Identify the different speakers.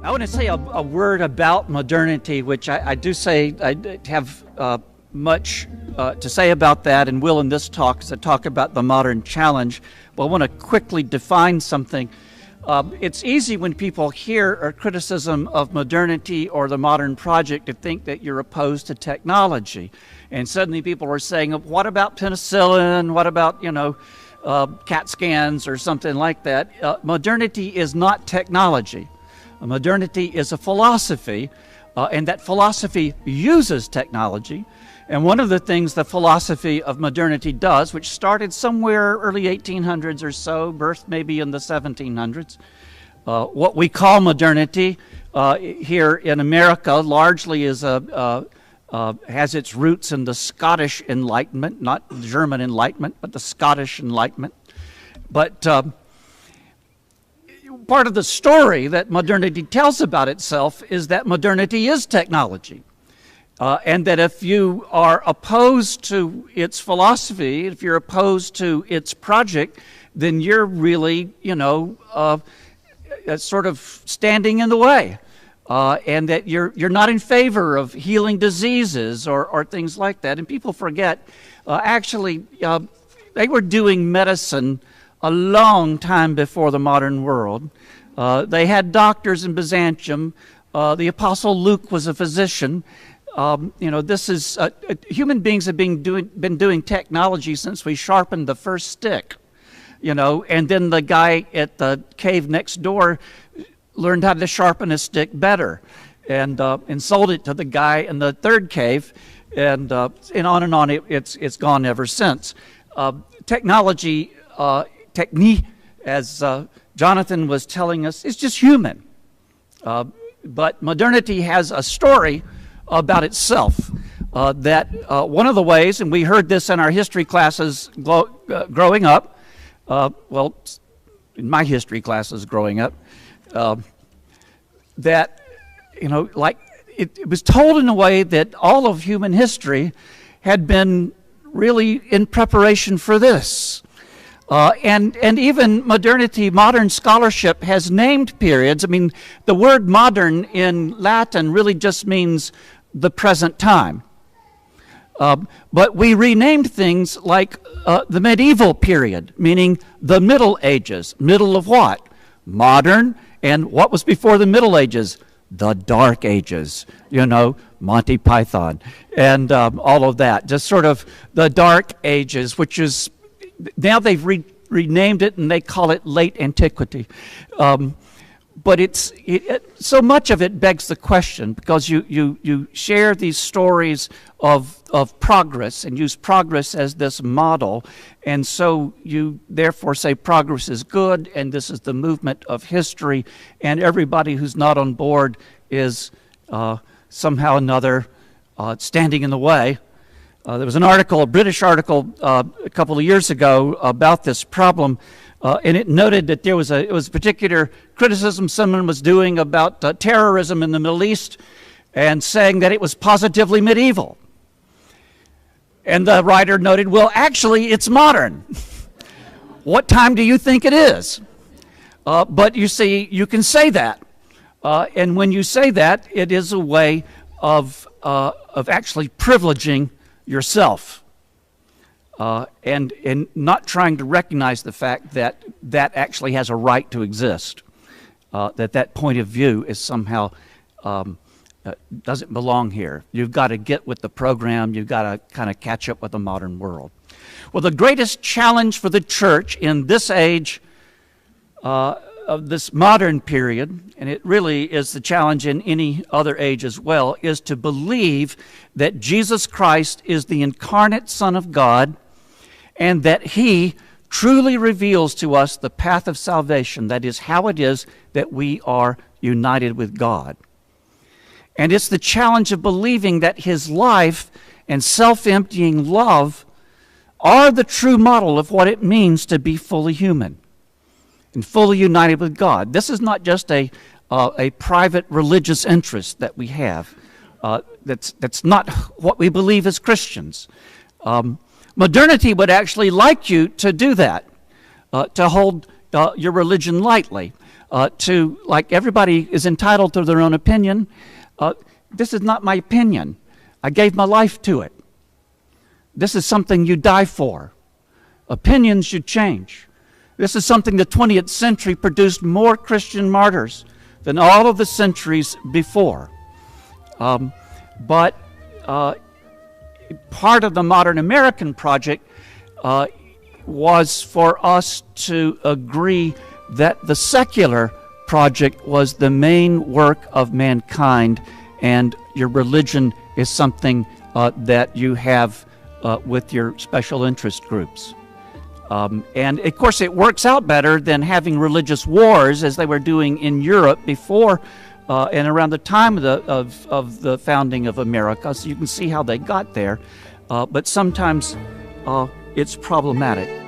Speaker 1: I want to say a word about modernity, which I do say I have much to say about that, and will in this talk, as I talk about the modern challenge. But I want to quickly define something. It's easy when people hear a criticism of modernity or the modern project to think that you're opposed to technology. And suddenly people are saying, what about penicillin? What about, CAT scans or something like that? Modernity is not technology. Modernity is a philosophy, and that philosophy uses technology. And one of the things the philosophy of modernity does, which started somewhere early 1800s or so, birthed maybe in the 1700s, what we call modernity here in America largely is has its roots in the Scottish Enlightenment, not the German Enlightenment, but the Scottish Enlightenment. But part of the story that modernity tells about itself is that modernity is technology. And that if you are opposed to its philosophy, if you're opposed to its project, then you're really, sort of standing in the way. And that you're not in favor of healing diseases or things like that. And people forget, they were doing medicine a long time before the modern world. They had doctors in Byzantium. The Apostle Luke was a physician. This is human beings have been doing technology since we sharpened the first stick. And then the guy at the cave next door learned how to sharpen a stick better, and sold it to the guy in the third cave, and on and on. It's gone ever since. Technology. Technique, as Jonathan was telling us, is just human. But modernity has a story about itself. That one of the ways, and we heard this in our history classes growing up, in my history classes growing up, that, it was told in a way that all of human history had been really in preparation for this. And even modern scholarship has named periods. I mean, the word modern in Latin really just means the present time. But we renamed things like the medieval period, meaning the Middle Ages. Middle of what? Modern. And what was before the Middle Ages? The Dark Ages, Monty Python, and all of that. Just sort of the Dark Ages, which is... Now they've renamed it and they call it late antiquity. But so much of it begs the question, because you share these stories of progress and use progress as this model, and so you therefore say progress is good and this is the movement of history, and everybody who's not on board is somehow or another standing in the way. There was an article, a British article, a couple of years ago about this problem, and it noted that it was a particular criticism someone was doing about terrorism in the Middle East, and saying that it was positively medieval. And the writer noted, well, actually, it's modern. What time do you think it is? But you see, you can say that, and when you say that, it is a way of actually privileging yourself, and not trying to recognize the fact that that actually has a right to exist, that point of view is somehow doesn't belong here. You've got to get with the program. You've got to kind of catch up with the modern world. Well, the greatest challenge for the church in this age of this modern period, and it really is the challenge in any other age as well, is to believe that Jesus Christ is the incarnate Son of God, and that He truly reveals to us the path of salvation. That is how it is that we are united with God. And it's the challenge of believing that His life and self-emptying love are the true model of what it means to be fully human and fully united with God. This is not just a private religious interest that we have. That's not what we believe as Christians. Modernity would actually like you to do that, to hold your religion lightly. like everybody is entitled to their own opinion. This is not my opinion. I gave my life to it. This is something you die for. Opinions should change. This is something the 20th century produced more Christian martyrs than all of the centuries before. But part of the modern American project was for us to agree that the secular project was the main work of mankind, and your religion is something that you have with your special interest groups. And of course it works out better than having religious wars as they were doing in Europe before and around the time of the founding of America. So you can see how they got there, but sometimes it's problematic.